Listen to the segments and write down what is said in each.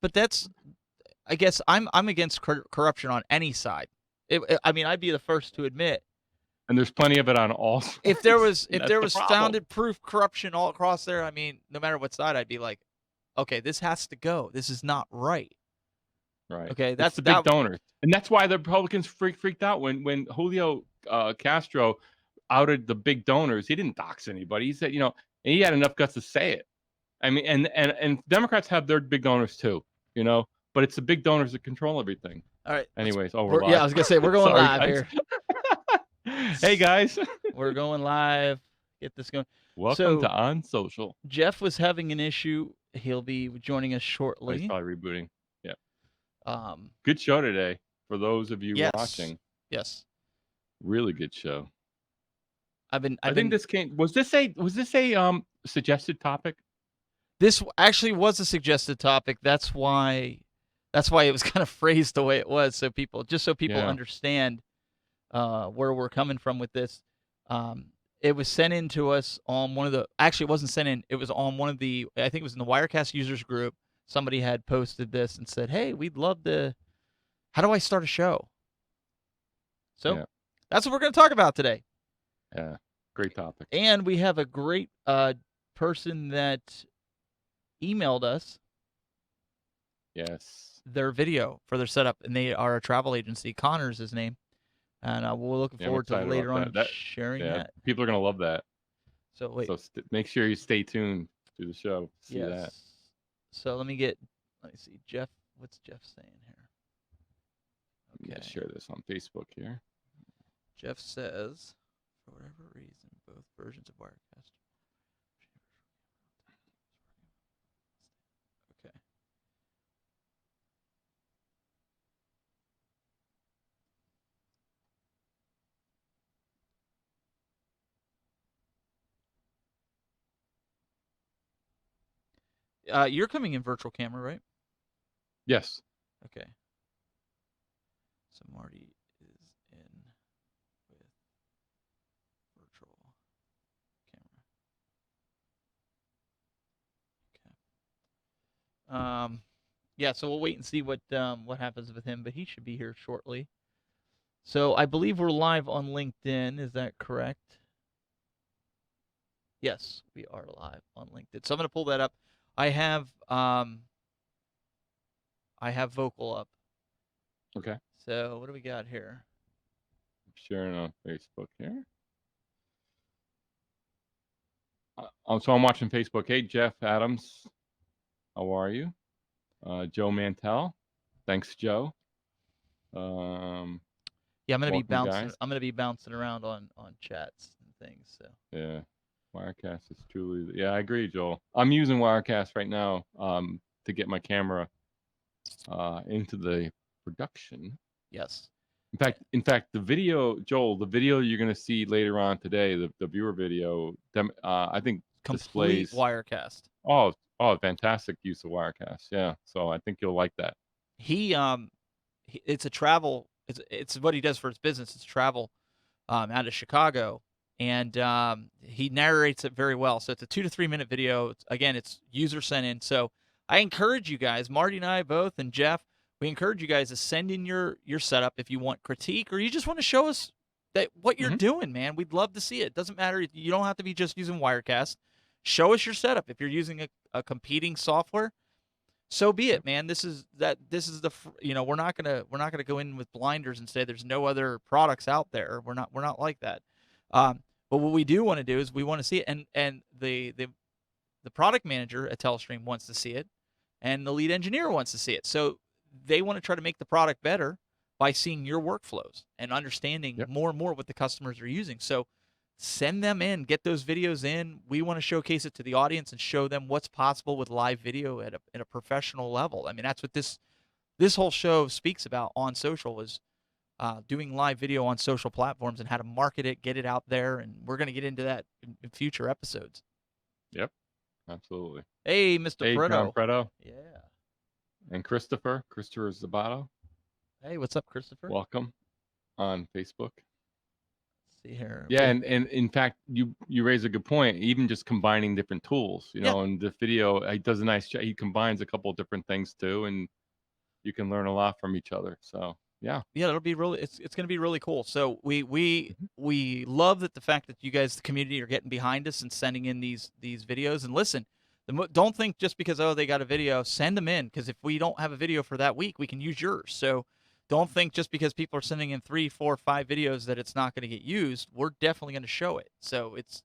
but that's, I guess I'm against corruption on any side. I mean, I'd be the first to admit And there's plenty of it on all if there sides. was And if that's there the was problem. founded proof corruption all across there. I mean, no matter what side, I'd be like, okay, this has to go. This is not right. Right. Okay, It's that's the big that. donors. And that's why the Republicans freaked out when Julio Castro outed the big donors. He didn't dox anybody. He said, and he had enough guts to say it. I mean, and Democrats have their big donors too, but it's the big donors that control everything. All right. Anyways, we're Yeah, I live. was gonna say we're going Sorry, live guys. here. Hey, guys. We're going live. Get this going. Welcome to So On Social. Jeff was having an issue. He'll be joining us Oh, he's shortly. probably rebooting. Yeah. Um, Good show today for those of you yes, watching. yes. Really good show. I think was this a suggested topic? This actually was a suggested topic. That's why it was kind of phrased the way it was, so people understand where we're coming from with this. It was sent in to us on one of the. Actually, it wasn't sent in. It was on one of the. I think it was in the Wirecast users group. Somebody had posted this and said, "Hey, we'd love to. How do I start a show?" So that's what we're going to talk about today. Yeah, great topic. And we have a great person that emailed us. Yes. Their video for their setup, and they are a travel agency. Connor's his name, and we're looking forward to later on sharing that. People are gonna love that. So wait. So make sure you stay tuned to the show. See that. So let me see, Jeff. What's Jeff saying here? Okay. Let me share this on Facebook here. Jeff says, for whatever reason, both versions of Wirecast. Okay. You're coming in virtual camera, right? Yes. Okay. So Marty is in with virtual camera. Okay. Yeah, so we'll wait and see what happens with him, but he should be here shortly. So I believe we're live on LinkedIn. Is that correct? Yes, we are live on LinkedIn. So I'm going to pull that up. I have Vocal up. Okay. So what do we got here? I'm sharing on Facebook here. So I'm watching Facebook. Hey, Jeff Adams, how are you? Joe Mantell, thanks, Joe. Yeah, I'm gonna be bouncing. Guys. I'm gonna be bouncing around on chats and things. So yeah, Wirecast is truly. Yeah, I agree, Joel. I'm using Wirecast right now to get my camera into the production. Yes. In fact, the video, Joel, the video you're going to see later on today, the viewer video, I think complete displays Wirecast. Oh, fantastic use of Wirecast. Yeah, so I think you'll like that. It's a travel. It's what he does for his business. It's travel, out of Chicago, and he narrates it very well. So it's a 2 to 3 minute video. It's user sent in. So I encourage you guys, Marty and I both, and Jeff. We encourage you guys to send in your setup if you want critique or you just want to show us that what you're doing, man. We'd love to see it. Doesn't matter. You don't have to be just using Wirecast. Show us your setup. If you're using a competing software, so be it, man. This is the we're not gonna go in with blinders and say there's no other products out there. We're not like that. But what we do want to do is we want to see it, and the product manager at Telestream wants to see it, and the lead engineer wants to see it. So they want to try to make the product better by seeing your workflows and understanding more and more what the customers are using. So send them in, get those videos in. We want to showcase it to the audience and show them what's possible with live video at a professional level. I mean, that's what this whole show speaks about on social is doing live video on social platforms and how to market it, get it out there. And we're going to get into that in future episodes. Yep, absolutely. Hey, Mr. Hey, Preto. John Preto. Yeah. And Christopher Zabato. Hey, what's up, Christopher? Welcome on Facebook. see here. Yeah, and in fact, you raise a good point. Even just combining different tools, Yeah, and the video, he does a nice job. He combines a couple of different things too, and you can learn a lot from each other. So yeah. yeah, it'll be really. It's going to be really cool. So Mhm. we love that the fact that you guys, the community, are getting behind us and sending in these videos. And listen, don't think just because they got a video, send them in, because if we don't have a video for that week, we can use yours. So don't think just because people are sending in 3, 4, 5 videos that it's not going to get used. We're definitely going to show it. So it's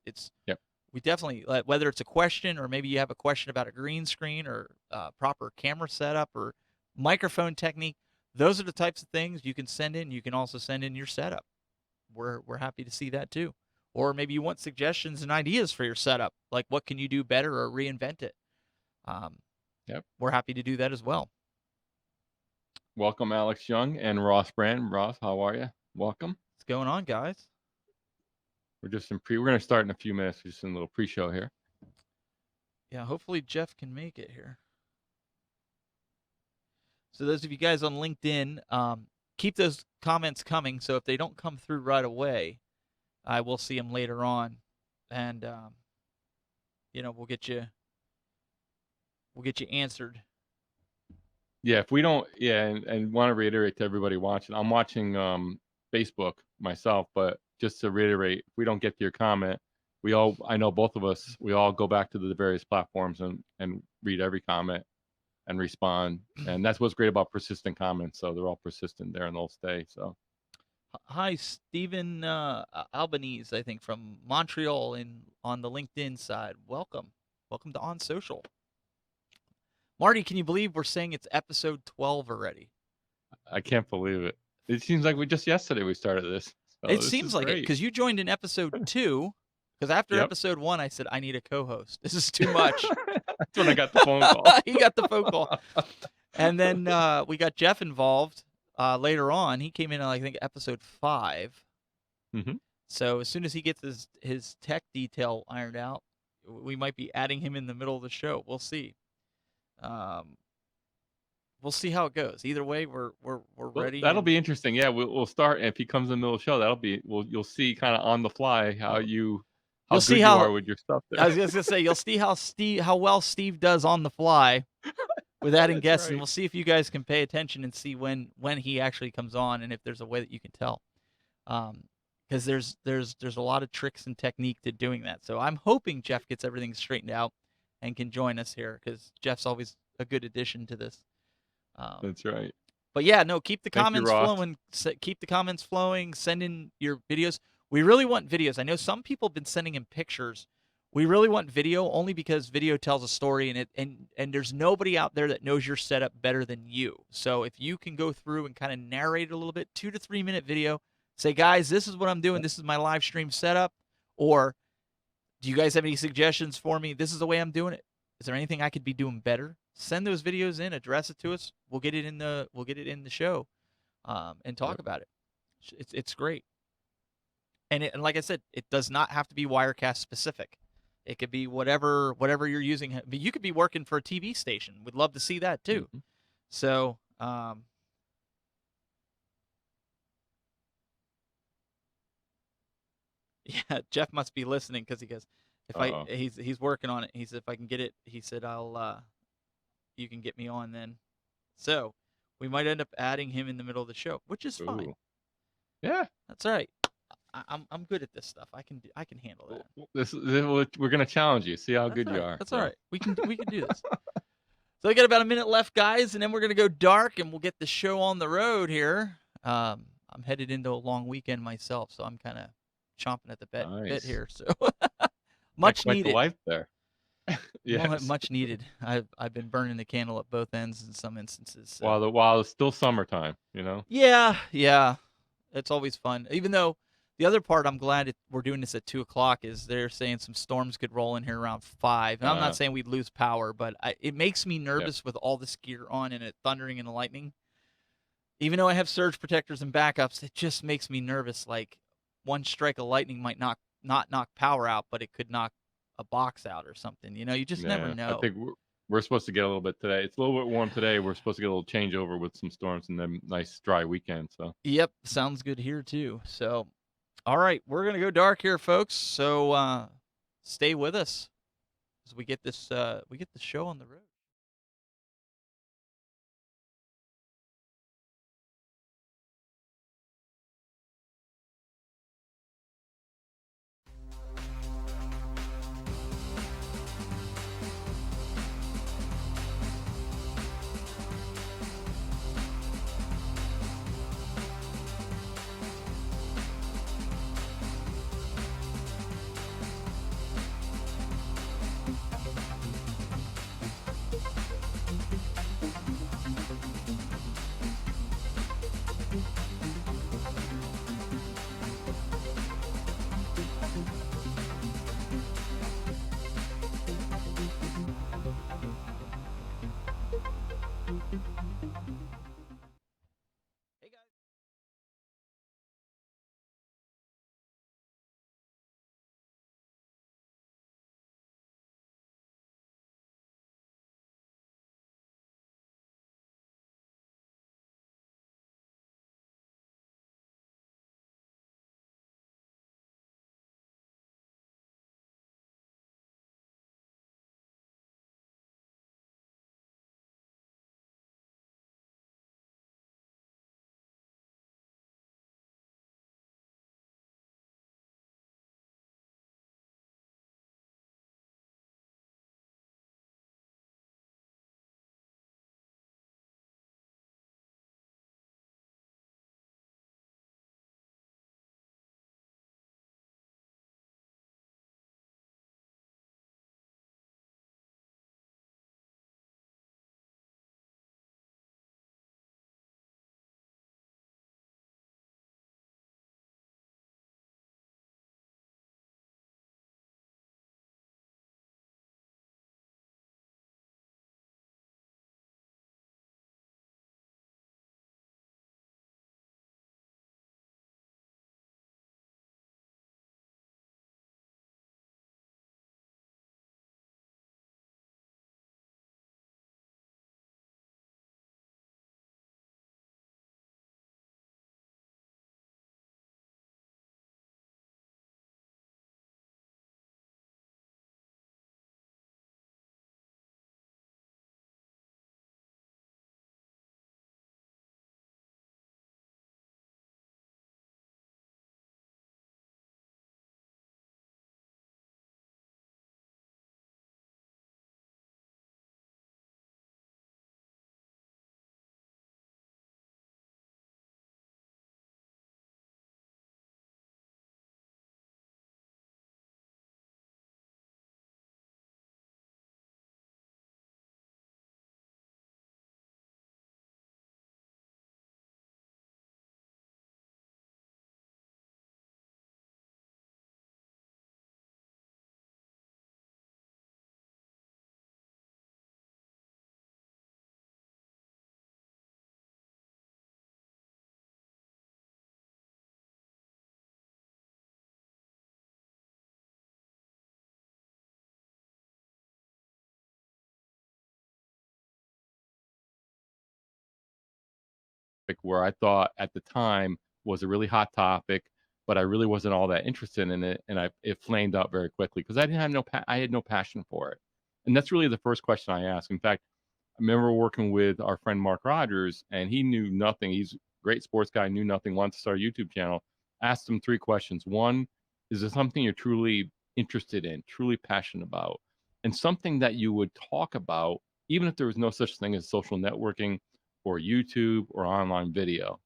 Yep. we definitely, whether it's a question, or maybe you have a question about a green screen, or proper camera setup, or microphone technique. Those are the types of things you can send in. You can also send in your setup. We're happy to see that too. Or maybe you want suggestions and ideas for your setup, like what can you do better or reinvent it. Um, Yep. we're happy to do that as well. Welcome, Alex Young and Ross Brand. Ross, how are you? Welcome. What's going on, guys? We're going to start in a few minutes. Just in a little pre-show here. Yeah, hopefully Jeff can make it here. So those of you guys on LinkedIn, keep those comments coming. So if they don't come through right away, I will see them later on, and we'll get you answered. Yeah, if we don't, yeah, and want to reiterate to everybody watching, I'm watching Facebook myself, but just to reiterate, if we don't get to your comment, I know both of us, we all go back to the various platforms and read every comment and respond, and that's what's great about persistent comments. So they're all persistent there, and they'll stay. So Hi, Stephen Albanese, I think, from Montreal on the LinkedIn side. Welcome to On Social. Marty, can you believe we're saying it's episode 12 already? I can't believe it. It seems like just yesterday we started this. So It this is seems like it, great. because you joined in episode 2. Because after Yep. episode 1, I said I need a co-host. This is too much. That's when I got the phone call. He got the phone call, and then we got Jeff involved later on. He came in, I think, episode 5. Mm-hmm. So as soon as he gets his tech detail ironed out, we might be adding him in the middle of the show. We'll see. We'll see how it goes. Either way, we're ready. That'll be interesting. Yeah, we'll start. If he comes in the middle of the show, you'll see kind of on the fly how you'll good see you how, are with your stuff there. I was just gonna say, you'll see how well Steve does on the fly with adding guests, right. and we'll see if you guys can pay attention and see when he actually comes on, and if there's a way that you can tell. Because there's a lot of tricks and technique to doing that. So I'm hoping Jeff gets everything straightened out and can join us here, because Jeff's always a good addition to this. That's right. But yeah, no, keep the Thank you, comments Ross. flowing. Keep the comments flowing. Send in your videos. We really want videos. I know some people have been sending in pictures. We really want video, only because video tells a story, and there's nobody out there that knows your setup better than you. So if you can go through and kind of narrate a little bit, 2 to 3 minute video, say, guys, this is what I'm doing. This is my live stream setup. Or do you guys have any suggestions for me? This is the way I'm doing it. Is there anything I could be doing better? Send those videos in, address it to us. We'll get it in the show, and talk about it. It's great. And like I said, it does not have to be Wirecast specific. It could be whatever you're using. But you could be working for a TV station. We'd love to see that too. Mm-hmm. So, yeah, Jeff must be listening, because he goes, he's working on it. He said, if I can get it, he said, you can get me on then. So we might end up adding him in the middle of the show, which is fine. Ooh. Yeah, that's all right. I'm good at this stuff. I can handle that. We're gonna challenge you. See how that's good right. you are. That's all right. We can do this. So we got about a minute left, guys, and then we're gonna go dark, and we'll get the show on the road here. I'm headed into a long weekend myself, so I'm kind of chomping at the bit here. So much quite needed. The life there. Yes. Much needed. I've been burning the candle at both ends in some instances. So. While it's still summertime, Yeah. It's always fun. Even though the other part, I'm glad we're doing this at 2:00, is they're saying some storms could roll in here around 5. And I'm not saying we'd lose power, but it makes me nervous with all this gear on and it thundering and the lightning. Even though I have surge protectors and backups, it just makes me nervous. Like, one strike of lightning might not knock power out, but it could knock a box out or something. You just never know. I think we're supposed to get a little bit today. It's a little bit warm today. We're supposed to get a little changeover with some storms and then nice dry weekend. So yep, sounds good here too. So All right, we're gonna go dark here, folks. So stay with us as we get the show on the road. Hey guys. Where I thought at the time was a really hot topic, but I really wasn't all that interested in it, and it flamed out very quickly because I had no passion for it, and that's really the first question I asked. In fact, I remember working with our friend Mark Rogers, and he knew nothing. He's a great sports guy, knew nothing, wanted to start a YouTube channel. Asked him 3 questions. 1, is it something you're truly interested in, truly passionate about? And something that you would talk about even if there was no such thing as social networking or YouTube or online video?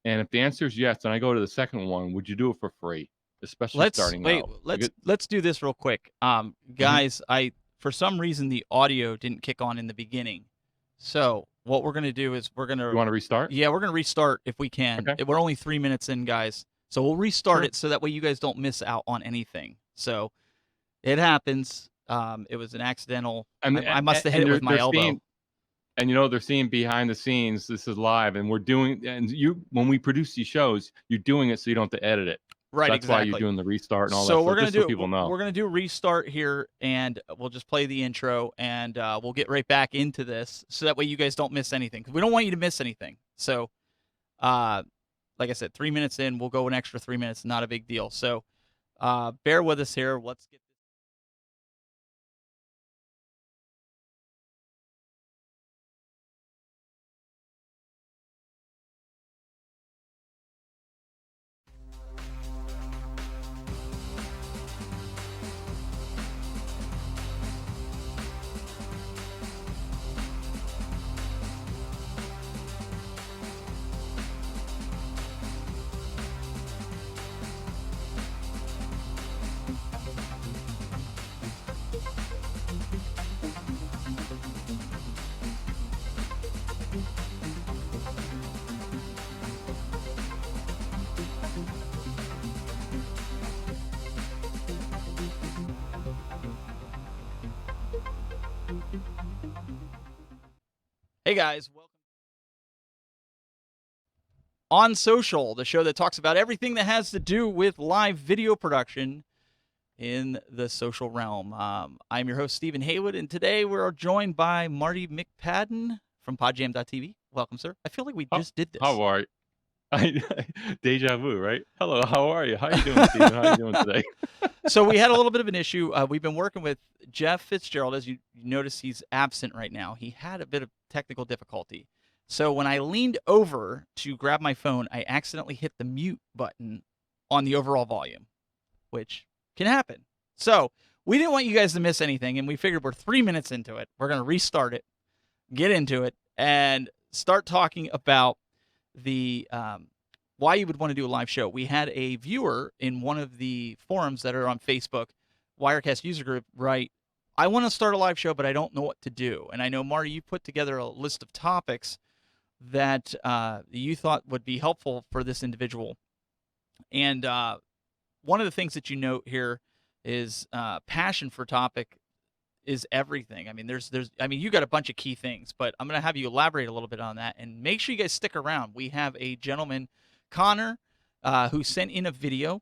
And if the answer is yes, then I go to the second one, would you do it for free? Especially Let's starting wait. out. Let's Because let's do this real quick. Mhm. Guys, I for some reason the audio didn't kick on in the beginning. So what we're gonna do is You wanna restart? we're gonna restart if we can. Okay. We're only 3 minutes in, guys. So we'll restart Sure. it so that way you guys don't miss out on anything. So it happens. It was an accidental. I mean, I must have hit and it with my they're elbow. seeing and, they're seeing behind the scenes, this is live, and we're doing and you when we produce these shows, you're doing it so you don't have to edit it. So Right, that's why you're exactly. doing the restart and all that So stuff, just so people know. we're gonna do a restart here, and we'll just play the intro, and we'll get right back into this, so that way you guys don't miss anything. 'Cause we don't want you to miss anything. So uh, like I said, 3 minutes in, we'll go an extra 3 minutes. Not a big deal. So bear with us here. Let's get. Hey guys, welcome On Social, the show that talks about everything that has to do with live video production in the social realm. I'm your host, Stephen Haywood, and today we're joined by Marty McPadden from PodJam.tv. Welcome, sir. I feel like we just did this. How are you? Deja vu, right? Hello, how are you? How you doing, Stephen? How you doing today? So we had a little bit of an issue. We've been working with Jeff Fitzgerald. As you notice, he's absent right now. He had a bit of technical difficulty. So when I leaned over to grab my phone, I accidentally hit the mute button on the overall volume, which can happen. So we didn't want you guys to miss anything, and we figured we're 3 minutes into it. We're going to restart it, get into it, and start talking about the why you would want to do a live show. We had a viewer in one of the forums that are on Facebook, Wirecast user group, write, I want to start a live show, but I don't know what to do. And I know, Marty, you put together a list of topics that you thought would be helpful for this individual. And one of the things that you note here is passion for topic is everything. I mean, you got a bunch of key things, but I'm going to have you elaborate a little bit on that, and make sure you guys stick around. We have a gentleman, Connor, who sent in a video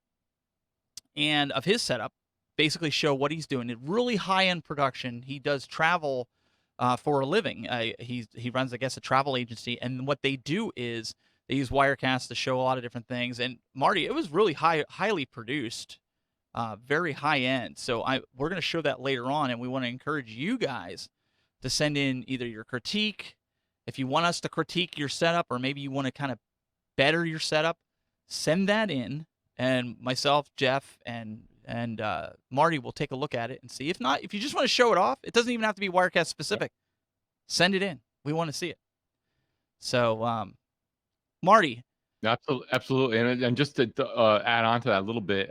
and of his setup, basically show what he's doing. A really high-end production. He does travel for a living. He runs, I guess, a travel agency, and what they do is they use Wirecast to show a lot of different things. And Marty, it was really highly produced. Very high end. So we're going to show that later on, and we want to encourage you guys to send in either your critique, if you want us to critique your setup, or maybe you want to kind of better your setup, send that in, and myself, Jeff, and Marty will take a look at it and see. If not, if you just want to show it off, it doesn't even have to be Wirecast specific. Send it in. We want to see it. So, Marty. Absolutely. And just to add on to that a little bit,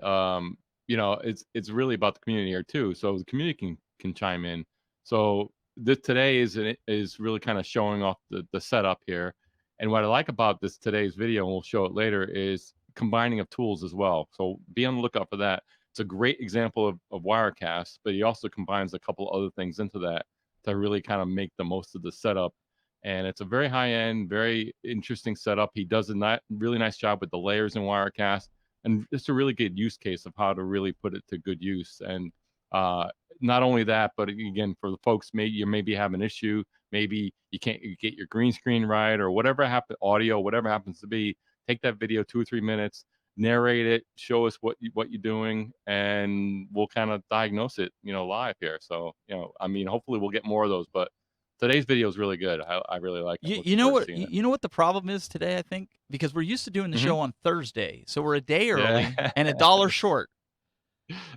it's really about the community here too. So the community can chime in. So today is really kind of showing off the setup here. And what I like about today's video, and we'll show it later, is combining of tools as well. So be on the lookout for that. It's a great example of Wirecast, but he also combines a couple other things into that to really kind of make the most of the setup. And it's a very high-end, very interesting setup. He does a really nice job with the layers in Wirecast, and it's a really good use case of how to really put it to good use. And not only that, but again, for the folks, you maybe have an issue, maybe you can't get your green screen right, or whatever audio, whatever happens to be, take that video 2 or 3 minutes, narrate it, show us what you're doing, and we'll kind of diagnose it, live here. So, hopefully we'll get more of those, but today's video is really good. I really like it. You know what the problem is today, I think? Because we're used to doing the show on Thursday. So we're a day early and $1 short.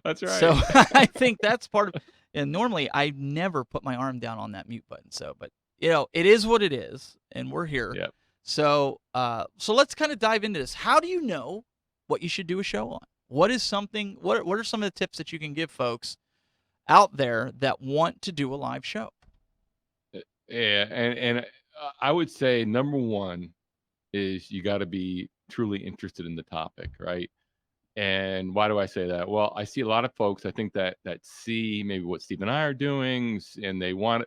That's right. So I think that's part of, and normally I never put my arm down on that mute button. So, but it is what it is, and we're here. Yep. So let's kind of dive into this. How do you know what you should do a show on? What are some of the tips that you can give folks out there that want to do a live show? Yeah, and I would say number one is you got to be truly interested in the topic, right? And why do I say that? Well, I see a lot of folks, I think that see maybe what Steve and I are doing, and a lot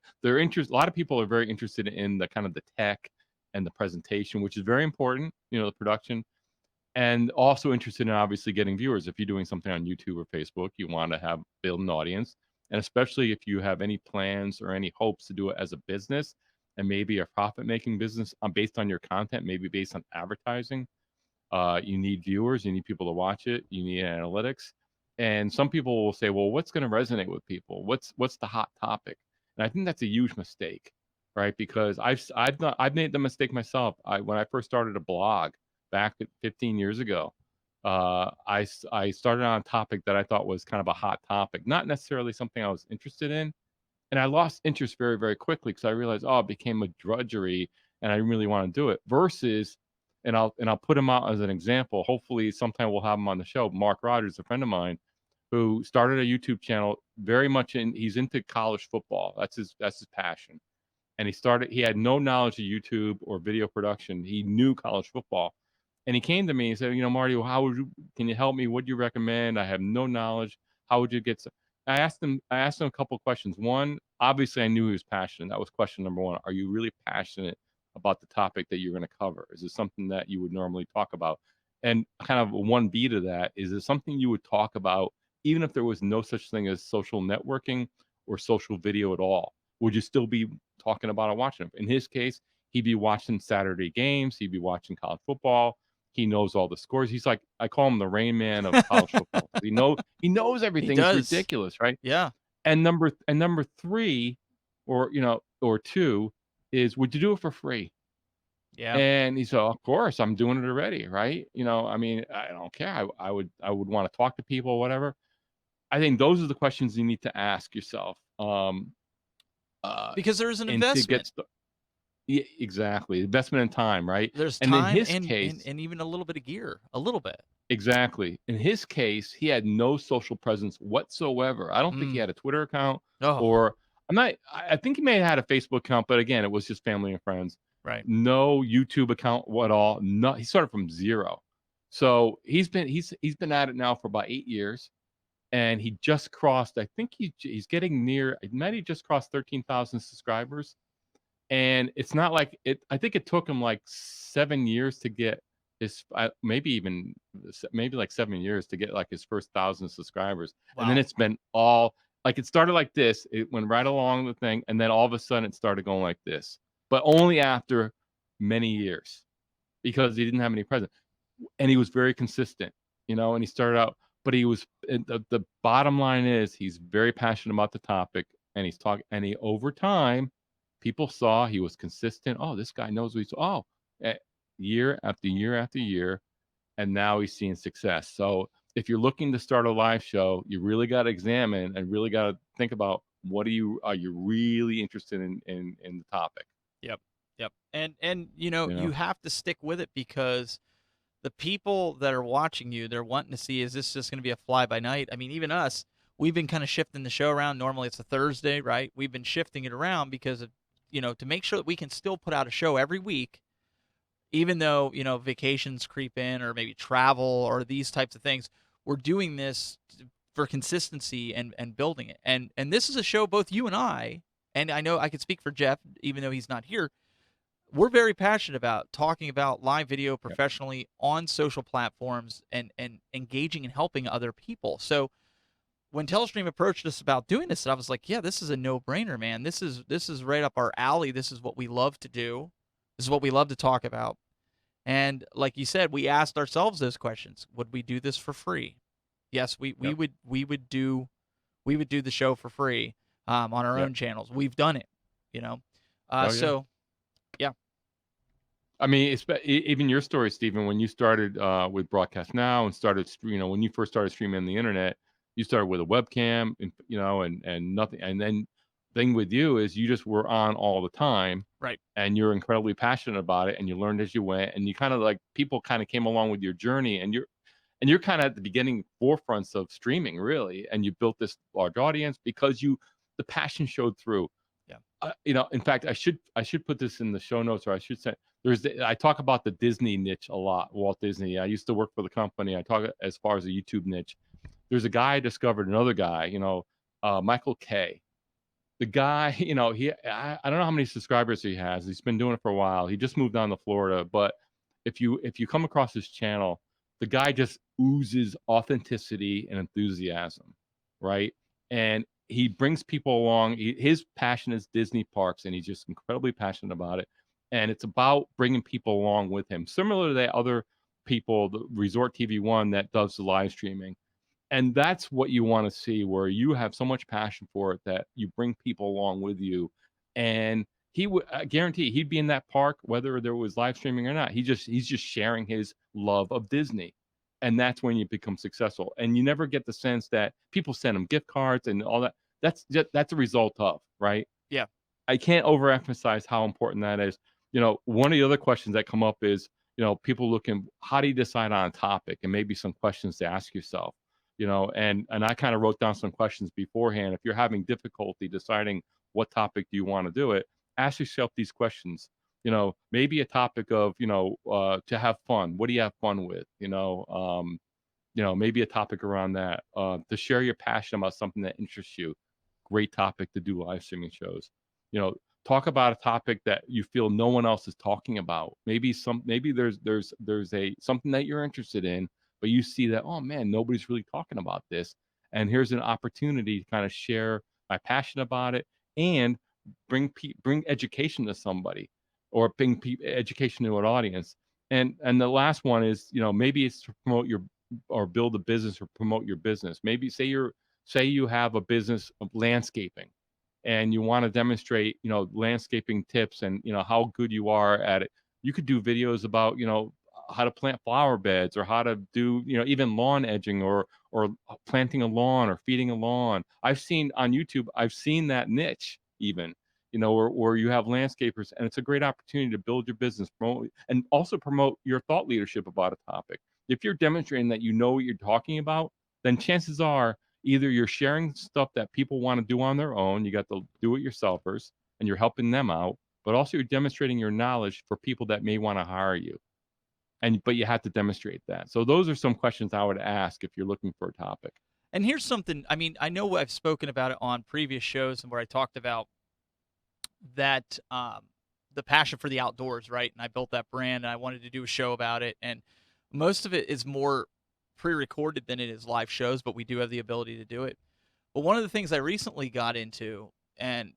of people are very interested in the kind of the tech and the presentation, which is very important, the production, and also interested in obviously getting viewers. If you're doing something on YouTube or Facebook, you want to build an audience. And especially if you have any plans or any hopes to do it as a business, and maybe a profit-making business based on your content, maybe based on advertising, You need viewers, you need people to watch it, you need analytics. And some people will say, well, what's going to resonate with people? What's the hot topic? And I think that's a huge mistake, right? Because I've made the mistake myself. When I first started a blog back 15 years ago, I started on a topic that I thought was kind of a hot topic, not necessarily something I was interested in, and I lost interest very, very quickly because I realized, oh, it became a drudgery, and I didn't really want to do it. Versus, and I'll put him out as an example. Hopefully, sometime we'll have him on the show. Mark Rogers, a friend of mine, who started a YouTube channel. Very much he's into college football. That's his passion. And he had no knowledge of YouTube or video production. He knew college football, and he came to me and said, Marty, can you help me? What do you recommend? I have no knowledge. How would you get? I asked him a couple of questions. One, obviously, I knew he was passionate. That was question number one. Are you really passionate about the topic that you're going to cover? Is it something that you would normally talk about? And kind of 1B to that, is it something you would talk about even if there was no such thing as social networking or social video at all? Would you still be talking about it, watching it? In his case, he'd be watching Saturday games. He'd be watching college football. He knows all the scores. He's like, I call him the Rain Man of college football. He knows He everything. It's does. ridiculous, right? Yeah. And number three, or two, is, would you do it for free? Yeah. And he said, of course, I'm doing it already, right? I mean, I don't care. I would want to talk to people, whatever. I think those are the questions you need to ask yourself. Because there's an And to investment. yeah, exactly, investment in time, right? There's And in time his and, and case, and even a little bit of gear. A little bit. exactly. In his case, he had no social presence whatsoever. I don't think he Mm. had a Twitter account, Oh, or I think he may have had a Facebook account, but again, it was just family and friends. right. No YouTube account at all. No, he started from zero. So he's been at it now for about 8 years, and he just crossed. I think he's getting near. It might have just crossed 13,000 subscribers, and it's not like it. I think it took him like 7 years to get maybe like 7 years to get like his first 1,000 subscribers, and then Wow. it's been all like, it started like this. It went right along the thing, and then all of a sudden it started going like this, but only after many years because he didn't have any presence, and he was very consistent, and he started out. But the bottom line is, he's very passionate about the topic, and he's talking, and he, over time, people saw he was consistent. Oh, this guy knows what he's, eh, year after year after year, and now he's seeing success. So if you're looking to start a live show, you really got to examine and really got to think about, are you really interested in the topic? Yep. Yep. And You you know? have to stick with it because the people that are watching you, they're wanting to see, is this just going to be a fly by night? I mean, even us, we've been kind of shifting the show around. Normally it's a Thursday, right? We've been shifting it around because of, to make sure that we can still put out a show every week, even though, vacations creep in or maybe travel or these types of things. We're doing this for consistency and building it. And this is a show both you and I know I could speak for Jeff, even though he's not here, we're very passionate about talking about live video Yep. professionally on social platforms and engaging and helping other people. So when Telestream approached us about doing this, I was like, yeah, this is a no-brainer, man. This is right up our alley. This is what we love to do. This is what we love to talk about. And like you said, we asked ourselves those questions. Would we do this for free? Yes, we Yep. would do the show for free on our Yep. own channels. We've done it, you know. Oh yeah. So yeah, I mean, even your story, Stephen, when you started with Broadcast Now and when you first started streaming on the internet, you started with a webcam, and nothing. And then thing with you is, you just were on all the time, right. and you're incredibly passionate about it, and you learned as you went, and you kind of, like, people kind of came along with your journey, and you're kind of at the beginning forefronts of streaming, really, and you built this large audience because the passion showed through. Yeah. In fact, I should put this in the show notes, or I should say, I talk about the Disney niche a lot. Walt Disney. I used to work for the company. I talk as far as the YouTube niche. There's a guy I discovered, another guy, Michael K. The guy, I don't know how many subscribers he has. He's been doing it for a while. He just moved down to Florida, but if you come across his channel, the guy just oozes authenticity and enthusiasm, right? And he brings people along. His passion is Disney parks, and he's just incredibly passionate about it. And it's about bringing people along with him, similar to the other people, the Resort TV One that does the live streaming. And that's what you wanna see, where you have so much passion for it that you bring people along with you, and he would I guarantee he'd be in that park whether there was live streaming or not. He's just sharing his love of Disney, and that's when you become successful, and you never get the sense that people send him gift cards and all that. That's a result of, right? Yeah. I can't overemphasize how important that is. One of the other questions that come up is, people looking, how do you decide on a topic, and maybe some questions to ask yourself, and I kind of wrote down some questions beforehand. If you're having difficulty deciding what topic do you want to do it, ask yourself these questions. Maybe a topic of, to have fun. What do you have fun with? Maybe a topic around that. To share your passion about something that interests you. Great topic to do live streaming shows. Talk about a topic that you feel no one else is talking about. Maybe there's a something that you're interested in, but you see that, oh man, nobody's really talking about this, and here's an opportunity to kind of share my passion about it and bring education to somebody, or bring education to an audience. And the last one is, maybe it's to promote your or build a business or promote your business. Maybe say you have a business of landscaping, and you want to demonstrate, landscaping tips, and how good you are at it. You could do videos about, how to plant flower beds, or how to do, even lawn edging, or planting a lawn, or feeding a lawn. I've seen on YouTube, I've seen that niche even, where you have landscapers, and it's a great opportunity to build your business, promote, and also promote your thought leadership about a topic. If you're demonstrating that you know what you're talking about, then chances are either you're sharing stuff that people want to do on their own, you got the do-it-yourselfers, and you're helping them out, but also you're demonstrating your knowledge for people that may want to hire you. But you have to demonstrate that. So those are some questions I would ask if you're looking for a topic. And here's something, I mean, I know I've spoken about it on previous shows, and where I talked about that, the passion for the outdoors, right? And I built that brand, and I wanted to do a show about it. And most of it is more pre-recorded than it is live shows, but we do have the ability to do it. But one of the things I recently got into, and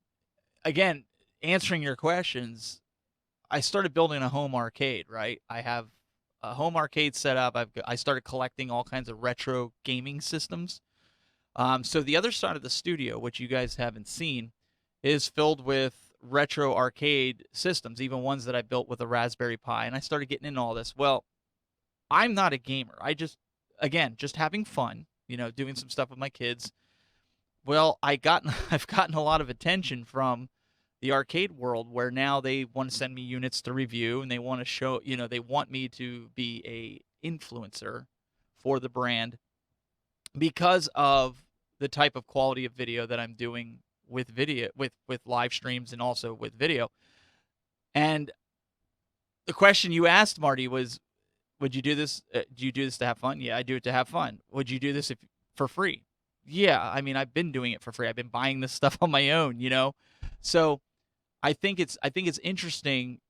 again, answering your questions, I started building a home arcade, right? I have a home arcade set up. I started collecting all kinds of retro gaming systems. So the other side of the studio, which you guys haven't seen, is filled with retro arcade systems, even ones that I built with a Raspberry Pi. And I started getting into all this. Well, I'm not a gamer. Again, just having fun, doing some stuff with my kids. Well, I've gotten a lot of attention from the arcade world, where now they want to send me units to review, and they want to show, they want me to be a influencer for the brand, because of the type of quality of video that I'm doing with video, with live streams, and also with video. And the question you asked, Marty, was, would you do this? Do you do this to have fun? Yeah, I do it to have fun. Would you do this for free? Yeah, I mean, I've been doing it for free. I've been buying this stuff on my own, So I think it's interesting.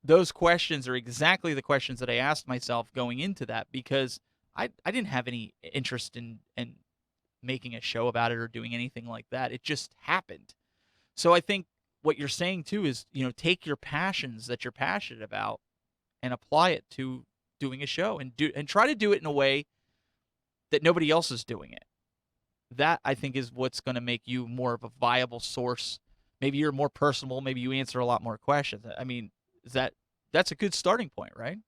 Those questions are exactly the questions that I asked myself going into that, because I didn't have any interest in making a show about it or doing anything like that. It just happened. So I think what you're saying too is, take your passions that you're passionate about and apply it to doing a show, and try to do it in a way that nobody else is doing it. That, I think, is what's going to make you more of a viable source. Maybe you're more personable. Maybe you answer a lot more questions. I mean, that's a good starting point, right?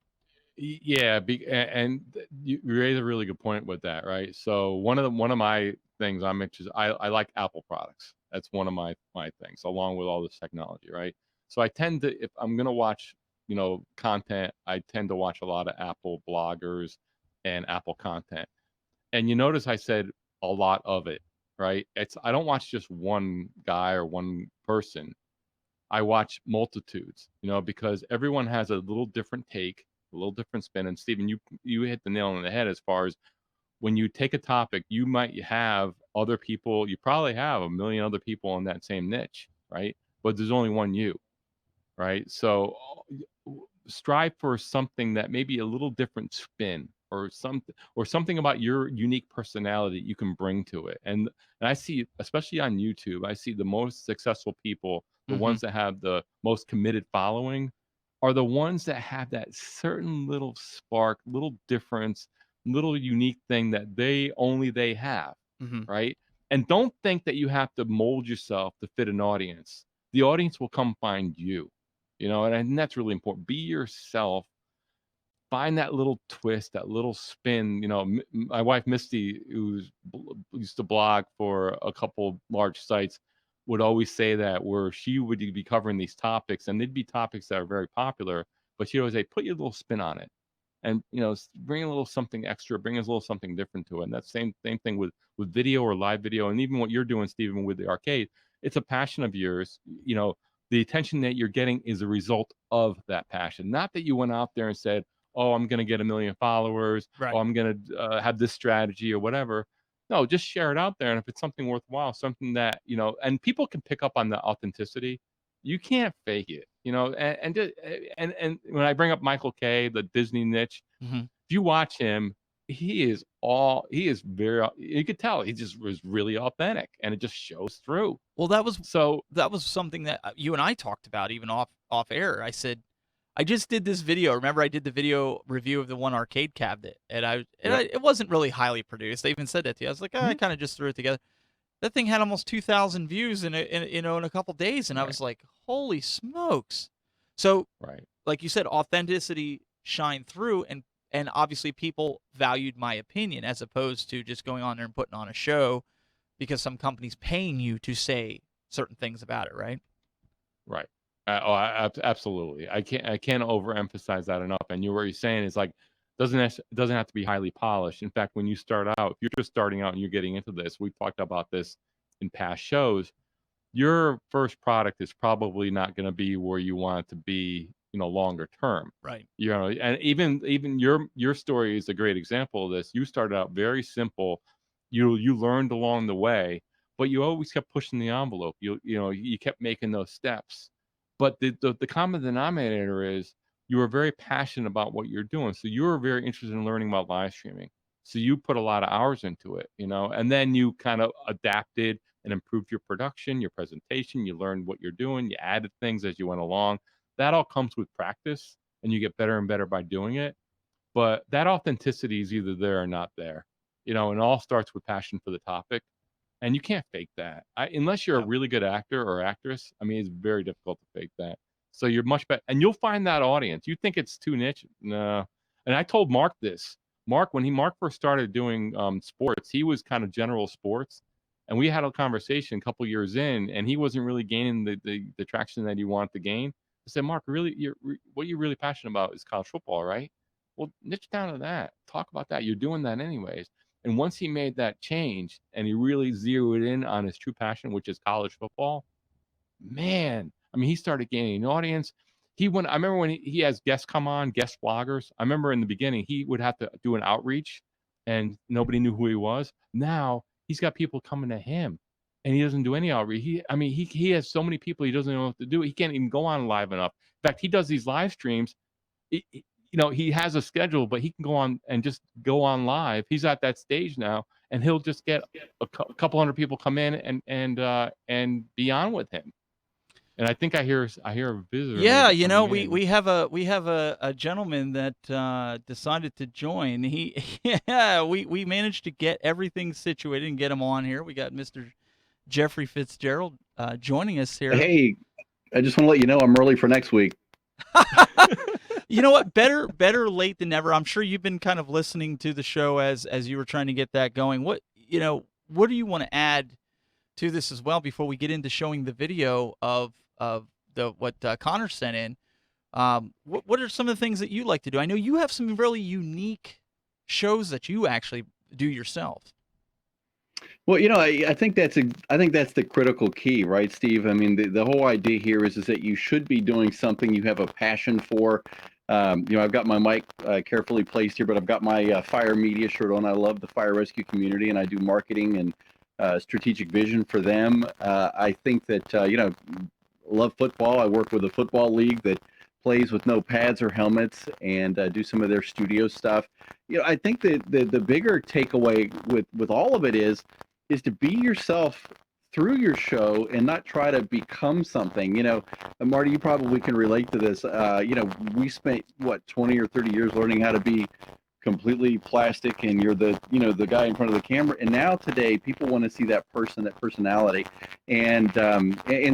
Yeah, and you raise a really good point with that, right? So one of my things I'm interested, I like Apple products. That's one of my things, along with all this technology, right? So I tend to, if I'm gonna watch, content, I tend to watch a lot of Apple bloggers and Apple content. And you notice I said a lot of it, right? I don't watch just one guy or one person. I watch multitudes, because everyone has a little different take, a little different spin. And Stephen, you hit the nail on the head as far as when you take a topic, you might have other people, you probably have a million other people in that same niche, right? But there's only one you, right? So strive for something that may be a little different spin, or something about your unique personality you can bring to it. And I see, especially on YouTube, I see the most successful people, the Mm-hmm. ones that have the most committed following, are the ones that have that certain little spark, little difference, little unique thing that they have, Hmm. right? And don't think that you have to mold yourself to fit an audience. The audience will come find you, and I think that's really important. Be yourself. Find that little twist, that little spin. My wife Misty, used to blog for a couple large sites, would always say that where she would be covering these topics, and they'd be topics that are very popular, but she'd always say, "Put your little spin on it." And bring a little something extra, bring us a little something different to it. And that same thing with video or live video, and even what you're doing, Stephen, with the arcade. It's a passion of yours. The attention that you're getting is a result of that passion. Not that you went out there and said, "Oh, I'm going to get 1 million followers. Oh, Right. I'm going to have this strategy or whatever." No, just share it out there, and if it's something worthwhile, something that and people can pick up on the authenticity. You can't fake it, and when I bring up Michael Kay, the Disney niche, Hmm. if you watch him, he is very, you could tell he just was really authentic, and it just shows through. Well, that was So something that you and I talked about even off air. I said I just did this video. Remember, I did the video review of the one arcade cabinet, and yep. it wasn't really highly produced. I even said that to you. I was like, I Mhm. kind of just threw it together. That thing had almost 2,000 views in a couple days, and I Right, was like, holy smokes! So, right. like you said, authenticity shined through, and obviously people valued my opinion as opposed to just going on there and putting on a show because some company's paying you to say certain things about it, right? Right. Absolutely. I can't overemphasize that enough. And what you're saying is like doesn't have to be highly polished. In fact, when you start out, if you're just starting out and you're getting into this, we've talked about this in past shows. Your first product is probably not going to be where you want it to be, longer term. Right. And even your story is a great example of this. You started out very simple. You learned along the way, but you always kept pushing the envelope. You kept making those steps. But the common denominator is you were very passionate about what you're doing. So you were very interested in learning about live streaming. So you put a lot of hours into it, and then you kind of adapted and improved your production, your presentation. You learned what you're doing. You added things as you went along. That all comes with practice, and you get better and better by doing it. But that authenticity is either there or not there, and it all starts with passion for the topic. And you can't fake that. Unless you're a Yeah. really good actor or actress, I mean, it's very difficult to fake that. So you're much better, and you'll find that audience. You think it's too niche? No. And I told Mark this. Mark first started doing sports, he was kind of general sports, and we had a conversation a couple years in, and he wasn't really gaining the traction that he wanted to gain. I said, "Mark, really, what you're really passionate about is college football, right? Well, niche down to that. Talk about that. You're doing that anyways." And once he made that change and he really zeroed in on his true passion, which is college football, man, I mean, he started gaining an audience. I remember when he has guests come on, guest bloggers. I remember in the beginning, he would have to do an outreach and nobody knew who he was. Now he's got people coming to him and he doesn't do any outreach. He has so many people he doesn't know what to do. He can't even go on live enough. In fact, he does these live streams. He has a schedule, but he can go on and just go on live. He's at that stage now, and he'll just get a couple hundred people come in and be on with him. And I think I hear a visitor Yeah, maybe coming in. we have a gentleman that decided to join. Yeah, we managed to get everything situated and get him on here. We got Mr. Jeffrey Fitzgerald joining us here. Hey, I just want to let you know I'm early for next week. You know what? Better late than never. I'm sure you've been kind of listening to the show as you were trying to get that going. What do you want to add to this as well before we get into showing the video of the what Connor sent in? What are some of the things that you like to do? I know you have some really unique shows that you actually do yourself. Well, I think that's the critical key, right, Steve? I mean, the whole idea here is that you should be doing something you have a passion for. I've got my mic carefully placed here, but I've got my fire media shirt on. I love the fire rescue community, and I do marketing and strategic vision for them. I think that love football. I work with a football league that plays with no pads or helmets, and do some of their studio stuff. I think that the bigger takeaway with all of it is to be yourself through your show and not try to become something. Marty, you probably can relate to this. We spent what 20 or 30 years learning how to be completely plastic, and you're the guy in front of the camera. And now today, people want to see that personality, and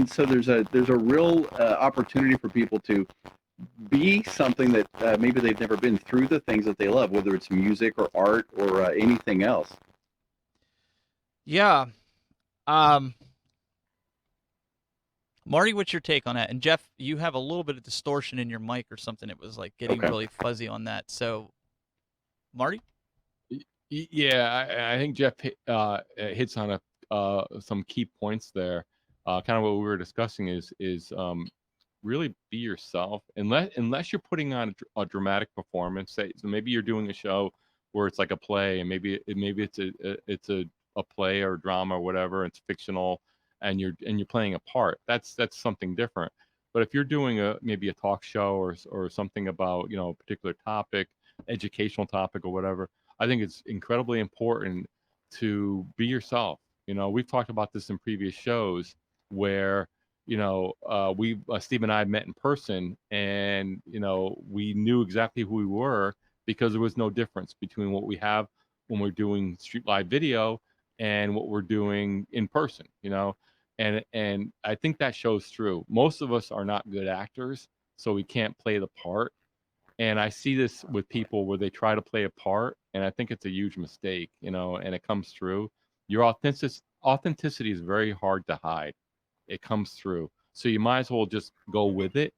so there's a real opportunity for people to be something that maybe they've never been through the things that they love, whether it's music or art or anything else. Yeah. Marty, what's your take on that? And Jeff, you have a little bit of distortion in your mic or something. It was like getting Okay. really fuzzy on that. So, Marty? Yeah, I think Jeff hits on some key points there. Kind of what we were discussing is really be yourself, unless you're putting on a dramatic performance. So maybe you're doing a show where it's like a play, and maybe it's a play or drama or whatever. It's fictional, and you're playing a part. That's something different. But if you're doing maybe a talk show or something about a particular topic, educational topic or whatever, I think it's incredibly important to be yourself. We've talked about this in previous shows where Steve and I met in person, and we knew exactly who we were because there was no difference between what we have when we're doing street live video and what we're doing in person. And I think that shows through. Most of us are not good actors, so we can't play the part. And I see this with people where they try to play a part, and I think it's a huge mistake, and it comes through. Your authenticity is very hard to hide. It comes through. So you might as well just go with it,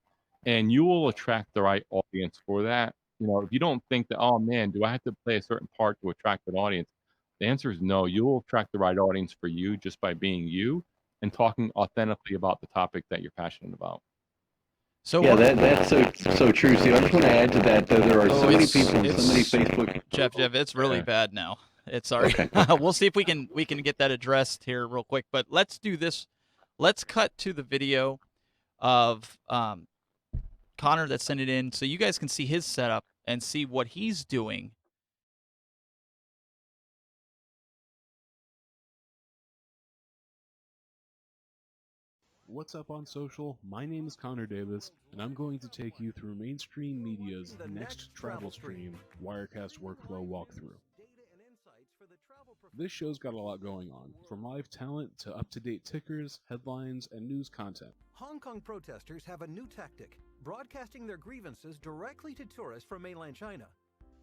and you will attract the right audience for that. If you don't think that, oh man, do I have to play a certain part to attract an audience? The answer is no. You will attract the right audience for you just by being you and talking authentically about the topic that you're passionate about. So Yeah, that's so true, Steve. I just want to add to that, though. There are so many people and so many Facebook. Jeff, it's really Yeah. bad now. It's sorry. Okay. We'll see if we can get that addressed here real quick. But let's do this. Let's cut to the video of Connor that sent it in, so you guys can see his setup and see what he's doing. What's up on social? My name is Connor Davis, and I'm going to take you through mainstream media's next travel stream, Wirecast Workflow Walkthrough. This show's got a lot going on, from live talent to up-to-date tickers, headlines, and news content. Hong Kong protesters have a new tactic, broadcasting their grievances directly to tourists from mainland China.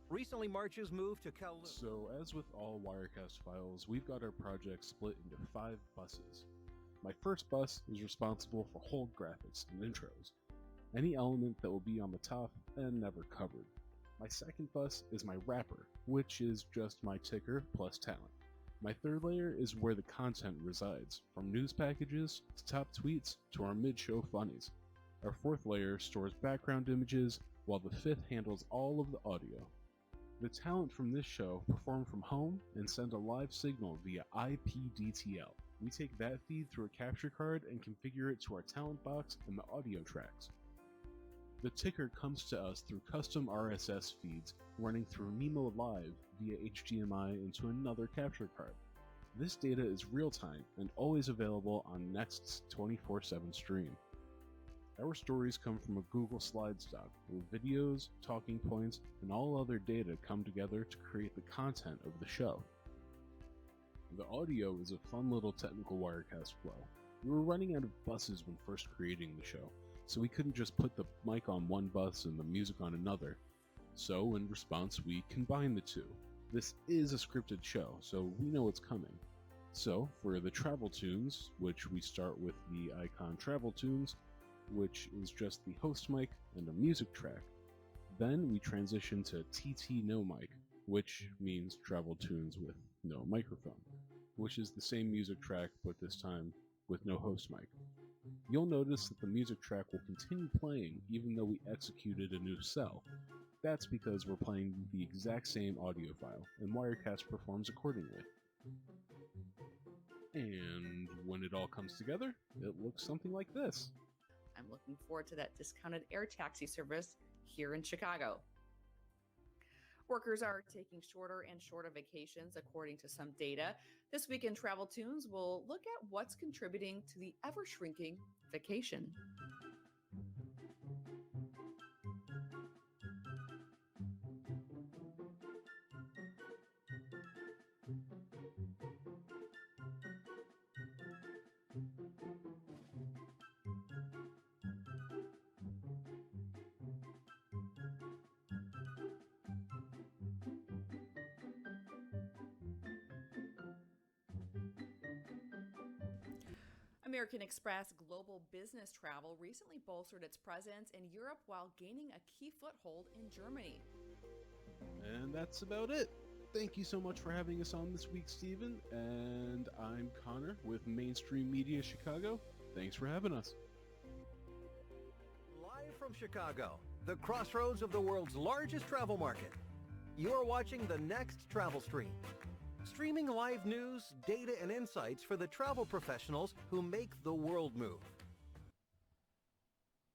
Recently, marches moved to Kowloon. So, as with all Wirecast files, we've got our project split into 5 buses. My first bus is responsible for hold graphics and intros, any element that will be on the top and never covered. My second bus is my wrapper, which is just my ticker plus talent. My third layer is where the content resides, from news packages to top tweets to our mid-show funnies. Our fourth layer stores background images, while the fifth handles all of the audio. The talent from this show perform from home and send a live signal via IPDTL. We take that feed through a capture card and configure it to our talent box and the audio tracks. The ticker comes to us through custom RSS feeds running through Nemo Live via HDMI into another capture card. This data is real-time and always available on Next's 24/7 stream. Our stories come from a Google Slides doc, where videos, talking points, and all other data come together to create the content of the show. The audio is a fun little technical Wirecast flow. We were running out of buses when first creating the show, so we couldn't just put the mic on one bus and the music on another. So, in response, we combined the two. This is a scripted show, so we know what's coming. So, for the travel tunes, which we start with the icon Travel Tunes, which is just the host mic and a music track. Then we transition to TT No Mic, which means Travel Tunes with no microphone, which is the same music track but this time with no host mic. You'll notice that the music track will continue playing even though we executed a new cell. That's because we're playing the exact same audio file, and Wirecast performs accordingly. And when it all comes together, it looks something like this. I'm looking forward to that discounted air taxi service here in Chicago. Workers are taking shorter and shorter vacations, according to some data. This week in Travel Tunes, we'll look at what's contributing to the ever shrinking vacation. American Express Global Business Travel recently bolstered its presence in Europe while gaining a key foothold in Germany. And that's about it. Thank you so much for having us on this week, Stephen. And I'm Connor with Mainstream Media Chicago. Thanks for having us. Live from Chicago, the crossroads of the world's largest travel market. You're watching the Next Travel Stream. Streaming live news, data, and insights for the travel professionals who make the world move.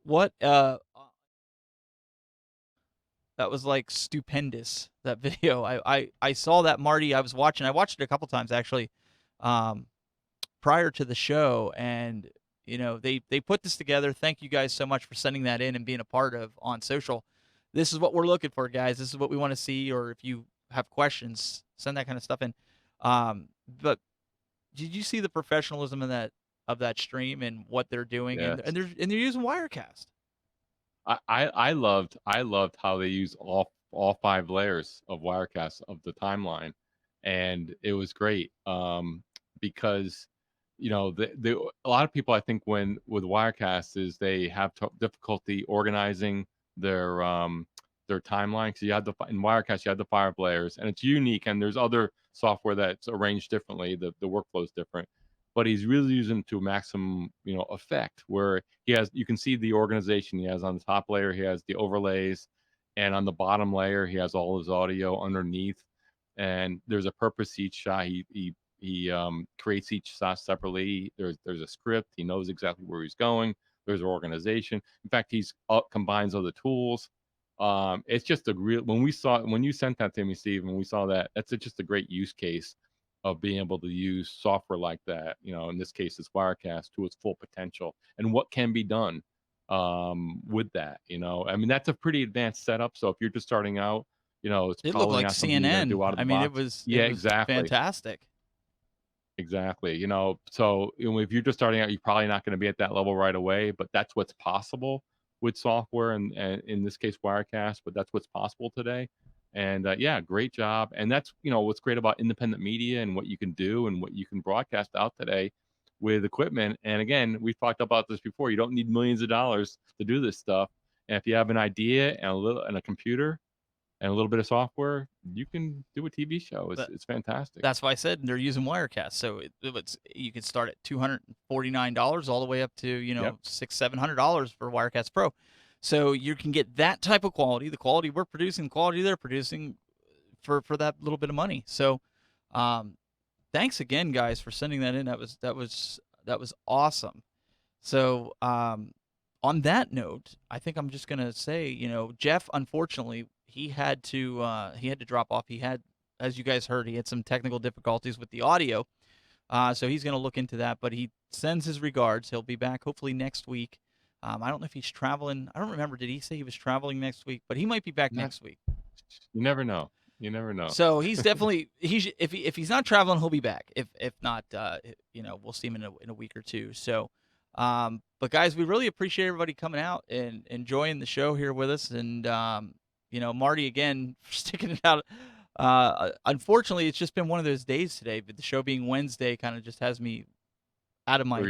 What that was like stupendous, that video. I saw that, Marty. I watched it a couple times actually, prior to the show, and you know, they put this together. Thank you guys so much for sending that in and being a part of on social. This is what we're looking for, guys. This is what we want to see. Or if you have questions, send that kind of stuff in. But did you see the professionalism of that stream and what they're doing? Yes. And they're using Wirecast. I loved how they used all 5 layers of Wirecast of the timeline, and it was great because you know a lot of people, I think, when with Wirecast is they have difficulty organizing their timeline, because you have in Wirecast you have the 5 layers, and it's unique, and there's other software that's arranged differently. The workflow is different, but he's really using it to maximum, you know, effect, where you can see the organization. He has on the top layer, he has the overlays, and on the bottom layer, he has all his audio underneath. And there's a purpose to each shot. He creates each shot separately. There's a script. He knows exactly where he's going. There's an organization. In fact, he's combines other tools. It's just a real, when you sent that to me, Steve, and we saw that, that's just a great use case of being able to use software like that. You know, in this case, it's Wirecast to its full potential, and what can be done with that. You know, I mean, that's a pretty advanced setup. So if you're just starting out, you know, it's It probably looked like not something you're gonna CNN. do out of the I mean, box. it was exactly. fantastic. Exactly. You know, so if you're just starting out, you're probably not going to be at that level right away, but that's what's possible with software, and in this case, Wirecast, but that's what's possible today. And yeah, great job. And that's, you know, what's great about independent media and what you can do and what you can broadcast out today with equipment. And again, we've talked about this before. You don't need millions of dollars to do this stuff. And if you have an idea and a computer and a little bit of software, you can do a TV show. It's fantastic. That's why I said they're using Wirecast. So you can start at $249 all the way up to, you know, $600-700 for Wirecast Pro. So you can get that type of quality, the quality we're producing, the quality they're producing for that little bit of money. So thanks again, guys, for sending that in. That was awesome. So on that note, I think I'm just gonna say, you know, Jeff, unfortunately, he had to drop off. He had, as you guys heard, he had some technical difficulties with the audio. So he's going to look into that, but he sends his regards. He'll be back hopefully next week. I don't know if he's traveling. I don't remember. Did he say he was traveling next week? But he might be back next week. You never know. You never know. So he's definitely if he's not traveling, he'll be back. If not, you know, we'll see him in a week or two. So, but guys, we really appreciate everybody coming out and enjoying the show here with us. And you know, Marty, again, for sticking it out. Unfortunately, it's just been one of those days today. But the show being Wednesday kind of just has me out of my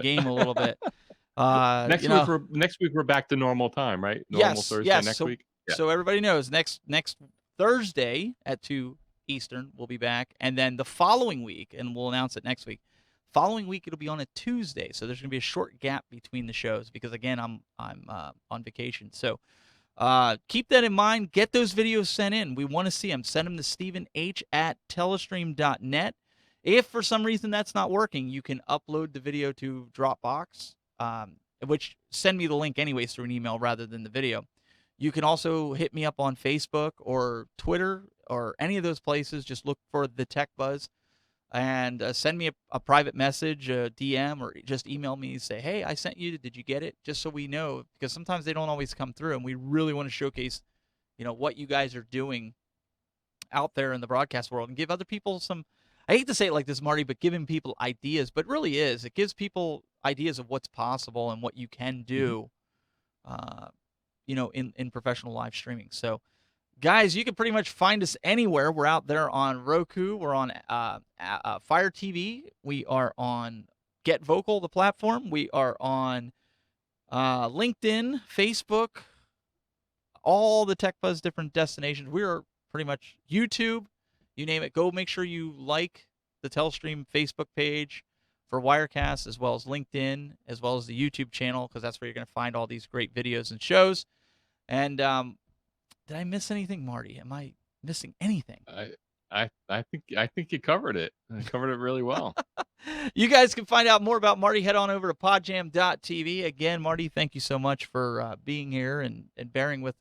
game a little bit. Next week we're back to normal time, right? Normal Thursday next week. Yeah. So everybody knows next Thursday at 2 Eastern we'll be back, and then the following week, and we'll announce it next week. Following week it'll be on a Tuesday, so there's gonna be a short gap between the shows because again I'm on vacation. So keep that in mind. Get those videos sent in. We want to see them. Send them to StephenH@telestream.net. If for some reason that's not working, you can upload the video to Dropbox, which send me the link anyways through an email rather than the video. You can also hit me up on Facebook or Twitter or any of those places. Just look for the Tech Buzz and send me a private message, a DM, or just email me and say, hey, I sent you. Did you get it? Just so we know, because sometimes they don't always come through, and we really want to showcase, what you guys are doing out there in the broadcast world and give other people some. I hate to say it like this, Marty, but giving people ideas, but it really is. It gives people ideas of what's possible and what you can do, in professional live streaming. So, guys, you can pretty much find us anywhere. We're out there on Roku. We're on Fire TV. We are on Get Vocal, the platform. We are on LinkedIn, Facebook, all the Tech Buzz different destinations. We are pretty much YouTube. You name it. Go make sure you like the Telestream Facebook page for Wirecast, as well as LinkedIn, as well as the YouTube channel, because that's where you're going to find all these great videos and shows. And did I miss anything, Marty? Am I missing anything? I think you covered it. You covered it really well. You guys can find out more about Marty. Head on over to podjam.tv. Again, Marty, thank you so much for being here and bearing with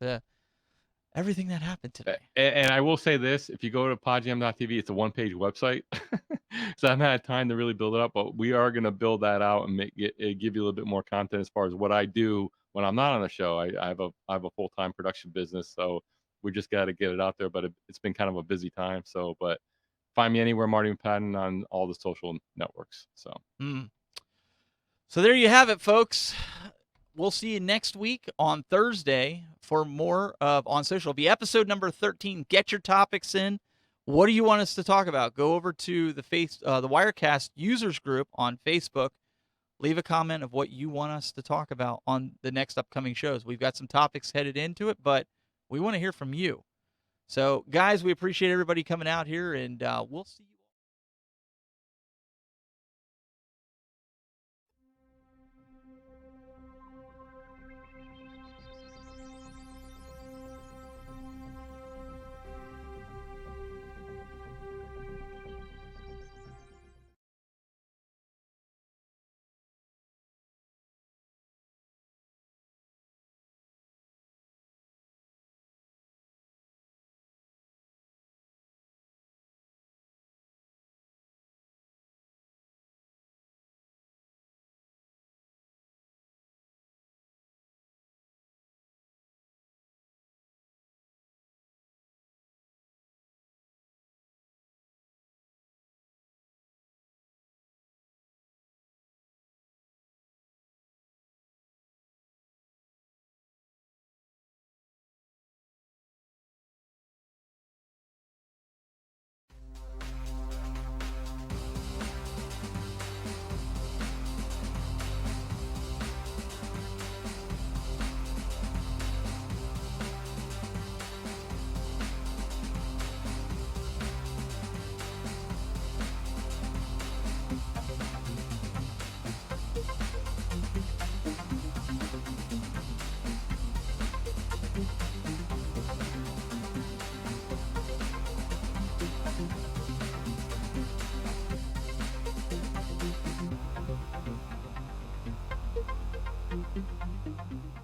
everything that happened today. And I will say this: if you go to podjam.tv, it's a one-page website, so I haven't had time to really build it up. But we are going to build that out and give you a little bit more content as far as what I do when I'm not on the show. I have a full-time production business, so we just got to get it out there. But it's been kind of a busy time. So, but find me anywhere, Marty McPadden, on all the social networks. So, So there you have it, folks. We'll see you next week on Thursday for more of On Social. It'll be episode number 13. Get your topics in. What do you want us to talk about? Go over to the Wirecast users group on Facebook. Leave a comment of what you want us to talk about on the next upcoming shows. We've got some topics headed into it, but we want to hear from you. So, guys, we appreciate everybody coming out here, and we'll see you.